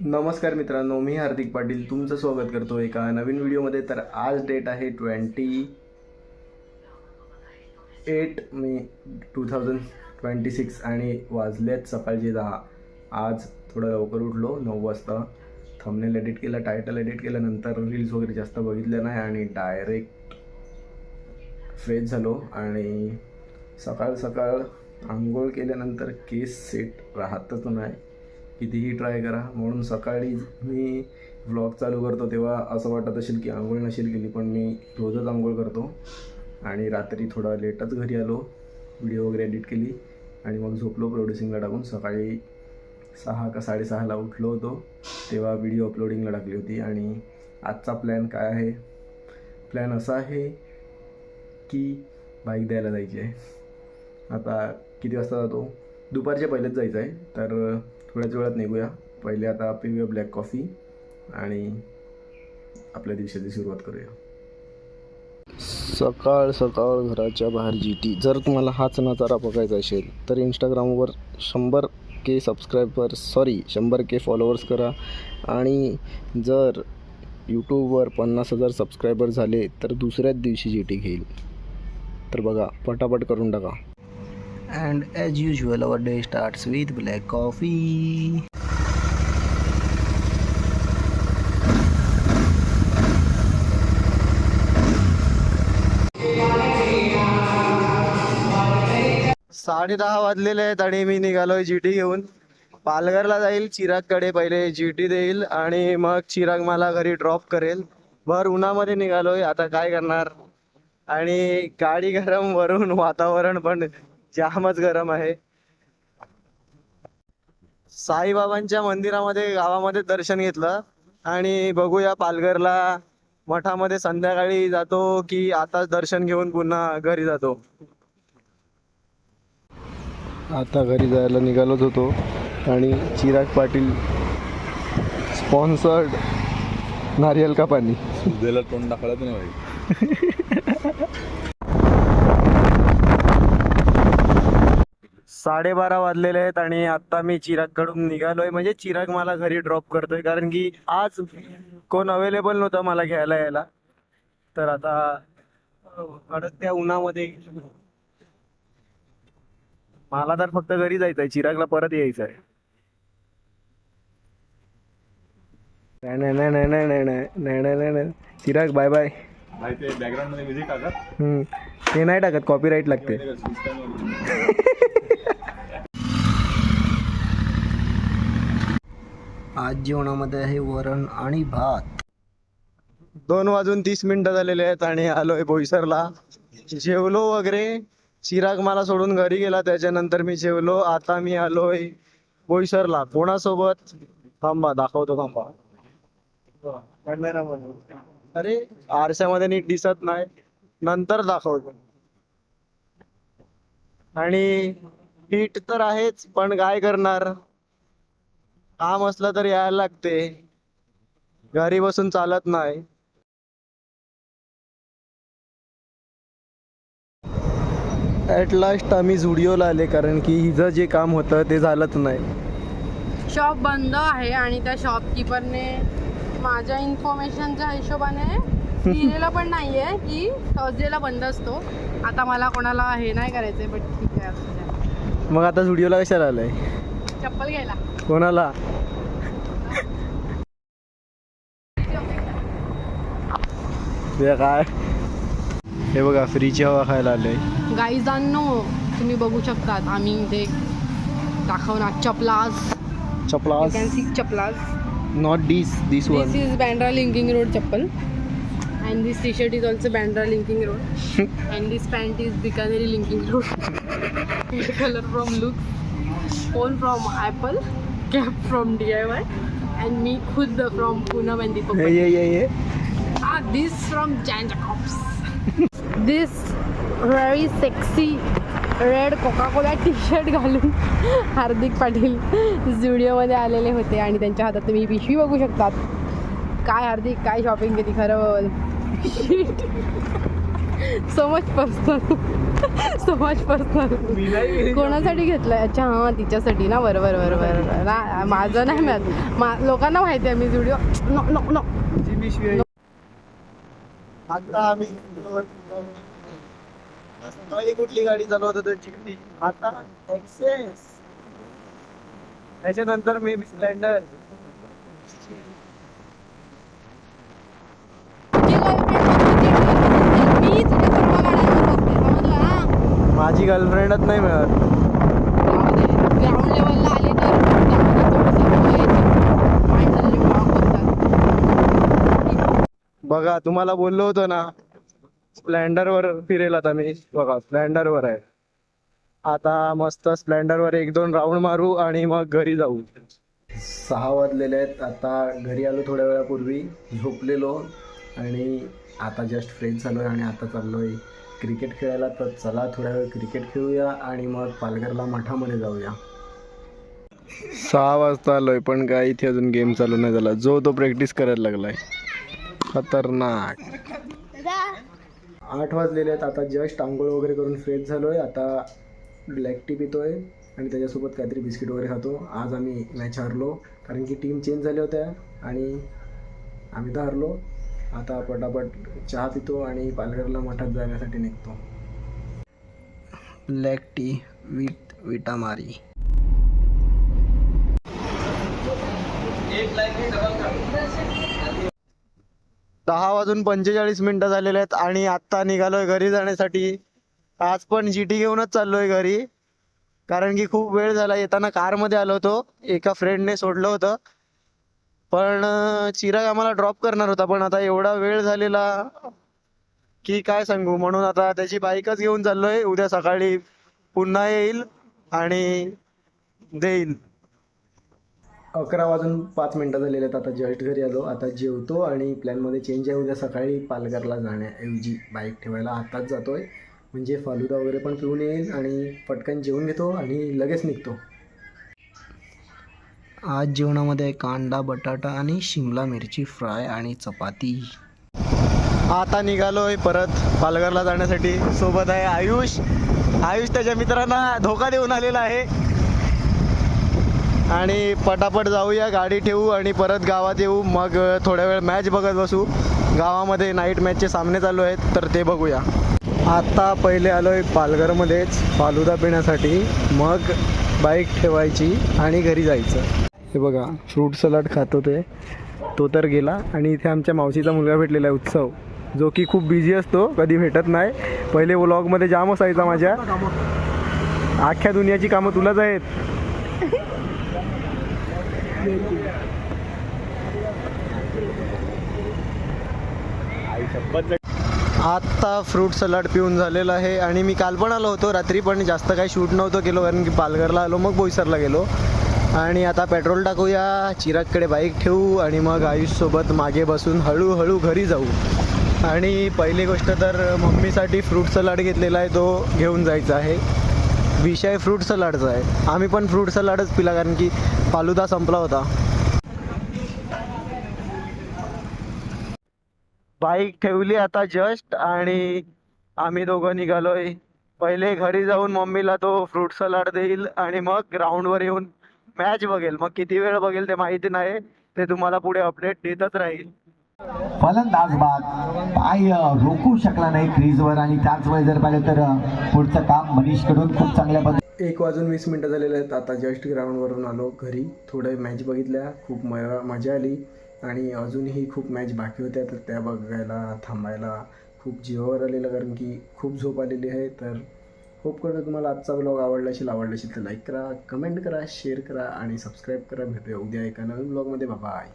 नमस्कार मित्रांनो, मी हार्दिक पाटील तुमचं स्वागत करतो एका नवीन व्हिडिओमध्ये. तर आज डेट आहे 28 मे 2026 आणि वाजलेत सकाळचे 10. आज थोडं लवकर उठलो 9 वाजता. थंबनेल एडिट केलं, टायटल एडिट केल्यानंतर रील्स वगैरे जास्त बघितलं नाही आणि डायरेक्ट फ्रेश झालो. आणि सकाळ सकाळ आंघोळ केल्यानंतर केस सेट राहतच नाही, कितीही ट्राय करा. म्हणून सकाळी मी व्लॉग चालू करतो तेव्हा असं वाटत असेल की आंघोळ नसेल केली, पण मी रोजच आंघोळ करतो. आणि रात्री थोडा लेटच घरी आलो, व्हिडिओ वगैरे एडिट केली आणि मग झोपलो प्रोड्युसिंगला टाकून. सकाळी 6 का 6:30ला उठलो होतो, तेव्हा व्हिडिओ अपलोडिंगला टाकली होती. आणि आजचा प्लॅन काय आहे? प्लॅन असा आहे की बाईक द्यायला जायची आहे. आता किती वाजता जातो? दुपारच्या पहिलेच जायचं आहे, तर थोड्याच वेळात निघूया. पहिले आता पिऊया ब्लॅक कॉफी आणि आपल्या दिवसाची सुरुवात करूया. सकाळ सकाळ घराच्या बाहेर GT. जर तुम्हाला हाच नजारा बघायचा असेल तर इंस्टाग्रामवर 100K सबस्क्रायबर्स 100K फॉलोअर्स करा. आणि जर यूट्यूबवर 50,000 सबस्क्रायबर झाले तर दुसऱ्याच दिवशी GT घेईल. तर बघा, पटापट करून टाका. And as usual, our day starts with black coffee. साडे 10 वाजलेले आहेत आणि मी निघालोय GT घेऊन. पालघरला जाईल, चिरागकडे पहिले GT देईल आणि मग चिराग मला घरी ड्रॉप करेल. भर उन्हामध्ये निघालोय, आता काय करणार. आणि गाडी गरम, वरून वातावरण पण जामच गरम आहे. साईबाबांच्या मंदिरामध्ये गावामध्ये दर्शन घेतलं आणि बघूया पालघरला मठामध्ये संध्याकाळी जातो की आताच दर्शन घेऊन पुन्हा घरी जातो. आता घरी जायला निघालोच होतो आणि चिराग पाटील स्पॉन्सर्ड नारियल का पाणी दिला, तोंड दाखवत नाही भाई. 12:30 वाजलेले आहेत आणि आता मी चिरागकडून निघालोय. म्हणजे चिराग मला घरी ड्रॉप करतोय, कारण की आज कोण अवेलेबल नव्हतं मला घ्यायला यायला. तर आता त्या उन्हामध्ये मला तर फक्त घरी जायचंय, चिरागला परत यायचंय. नाही नाही नाही नाही नाही नाही नाही नाही नाही चिराग बाय बाय. बॅकग्राऊंड मध्ये म्युझिक टाकत, ते नाही टाकत, कॉपीराईट लागते. आज जेवणामध्ये आहे वरण आणि भात. 2:30 झालेले आहेत आणि आलोय बोईसरला. जेवलो वगैरे, चिराग मला सोडून घरी गेला, त्याच्यानंतर मी जेवलो. आता मी आलोय बोईसरला. कोणासोबत? थांबा दाखवतो, थांबा. अरे आरशामध्ये नीट दिसत नाही, नंतर दाखवतो. आणि हिट तर आहेच, पण काय करणार, काम असलं तर यायला लागते, घरी बसून चालत नाही. ॲट लास्ट आम्ही झुडिओला आले, कारण की हिचं जे काम होतं ते झालंच नाही. शॉप बंद आहे आणि त्या शॉपकीपरने माझ्या इन्फॉर्मेशनच्या हिशोबाने लिहिलेलं पण नाहीये की थर्सडेला बंद असतो. आता मला कोणाला हे नाही करायचंय, बट ठीक आहे, असू द्या. मग आता झुडिओला कशाला आलाय? चप्पल घ्यायला. कोणाला? काय हे बघा, फ्रीची हवा खायला आले. गाईजांनो तुम्ही बघू शकतात, आम्ही ते दाखवणार चपलाज. चपलाज, चपलाज, not this one. This is Bandra linking road chappal. And this t-shirt is also Bandra Linking Road. And this pant is Bikaner Linking Road. Color from Lux, phone from Apple, cap from DIY, and me khud from Poonam and Deepak. Yeah. This from Jan Jacobs. This very sexy red Coca Cola t-shirt घालून हार्दिक पाटील स्टुडिओमध्ये आलेले होते आणि त्यांच्या हातात तुम्ही पिशवी बघू शकतात. काय हार्दिक, काय शॉपिंग केली खरं. सो मच पर्सनल कोणासाठी घेतलाय? अच्छा हा तिच्यासाठी ना. बरोबर ना, माझं नाही मिळत. लोकांना माहिती आहे मी व्हिडिओ नो. आता आम्ही कुठली गाडी चालवत होतो? चिकनी. आता एक्सेस, त्याच्यानंतर मी स्प्लेंडर. माझी गर्लफ्रेंडच नाही मिळत. ग्राउंड लेवलला आली तर बघा, तुम्हाला बोललो होतो ना स्प्लेंडर वर फिरेल. आता मी बघा स्प्लेंडर वर आहे. आता मस्त स्प्लेंडर वर 1-2 राऊंड मारू आणि मग घरी जाऊ. 6 वाजलेले आहेत. आता घरी आलो थोड्या वेळापूर्वी, झोपलेलो आणि आता जस्ट फ्रेश झालोय आणि आता चाललोय क्रिकेट खेळायला. तर चला थोड्या वेळ क्रिकेट खेळूया आणि मग पालघरला मठामध्ये जाऊया. 6 वाजता आलोय पण काय इथे अजून गेम चालू नाही झाला. जो तो प्रॅक्टिस करायला लागलाय. खतरनाक. 8 वाजलेले आहेत. आता जस्ट आंघोळ वगैरे करून फ्रेश झालोय. आता ब्लॅक टी पितोय आणि त्याच्यासोबत काहीतरी बिस्किट वगैरे खातो. आज आम्ही मॅच हारलो कारण की टीम चेंज झाल्या होत्या आणि आम्ही तर हारलो. आता पटापट चहा पितो आणि पालघरला मठात जाण्यासाठी निघतो. Black tea with विटामारी. 10:45 झालेले आहेत आणि आत्ता निघालोय घरी जाण्यासाठी. आज पण GT घेऊनच चाललोय घरी कारण की खूप वेळ झाला. येताना कारमध्ये आलो होतो, एका फ्रेंडने सोडलं होतं, पण चिराग आम्हाला ड्रॉप करणार होता. पण आता एवढा वेळ झालेला की काय सांगू, म्हणून आता त्याची बाईकच घेऊन चाललोय. उद्या सकाळी पुन्हा येईल आणि देईल. 11:05 झालेले आहेत. आता जस्ट घरी आलो. आता जेवतो आणि प्लॅनमध्ये चेंज आहे. उद्या सकाळी पालघरला जाण्याऐवजी बाईक ठेवायला आताच जातोय, म्हणजे फालुदा वगैरे पण पिऊन येईल आणि पटकन जेवून घेतो आणि लगेच निघतो. आज जेवणामध्ये कांदा बटाटा आणि शिमला मिरची फ्राय आणि चपाती. आता निघालोय परत पालघरला जाण्यासाठी. सोबत आहे आयुष त्याच्या मित्रांना धोका देऊन आलेला आहे आणि पटापट जाऊया, गाडी ठेवू आणि परत गावात येऊ. मग थोड्या वेळ मॅच बघत बसू. गावामध्ये नाईट मॅचचे सामने चालू आहेत तर ते बघूया. आता पहिले आलोय पालघरमध्येच फालुदा पिण्यासाठी, मग बाईक ठेवायची आणि घरी जायचं. हे बघा फ्रूट सलाड खातो तो तर गेला आणि इथे आमच्या मावशीचा मुलगा भेटलेला आहे उत्सव, जो की खूप बिझी असतो, कधी भेटत नाही. पहिले व्लॉगमध्ये जाम असायचा माझ्या. अख्ख्या दुनियाची कामं तुलाच आहेत. आत्ता फ्रूट सलाड पिऊन झालेला आहे आणि मी काल पण आलो होतो रात्री, पण जास्त काही शूट नव्हतं केलो कारण की पालघरला आलो, मग बोईसरला गेलो. आणि आता पेट्रोल टाकूया, चिरागकडे बाईक ठेवू आणि मग आयुषसोबत मागे बसून हळूहळू घरी जाऊ. आणि पहिली गोष्ट तर मम्मीसाठी फ्रूट सलाड घेतलेला आहे, तो घेऊन जायचा आहे. विषय फ्रूट सलाडचा आहे. आम्ही पण फ्रूट सलाडच पिला कारण की फालुदा संपला होता. बाईक ठेवली आता जस्ट आणि आम्ही दोघं निघालोय. पहिले घरी जाऊन मम्मीला तो फ्रूट सलाड देईल आणि मग ग्राउंडवर येऊन मॅच बघेल. मग किती वेळ बघेल ते माहिती नाही, ते तुम्हाला पुढे अपडेट देतच राहील. फलंदाज बाद पाय रोखू शकला नाही क्रीजवर आणि त्याच वेळी जर पाहिलं तर पुढचं काम मनीषकडून खूप चांगल्या पद्धतीने. 1:20 झालेले आहेत. आता जस्ट ग्राउंडवरून आलो घरी. थोडे मॅच बघितल्या, खूप मजा आली आणि अजूनही खूप मॅच बाकी होत्या, तर त्या बघायला थांबायला खूप जीवावर आलेलं कारण की खूप झोप आलेली आहे. तर होप करतो तुम्हाला आजचा व्लॉग आवडला असेल तर लाईक करा, कमेंट करा, शेअर करा आणि सबस्क्राईब करा. भेटूया उद्या एका नवीन व्लॉगमध्ये. बाय.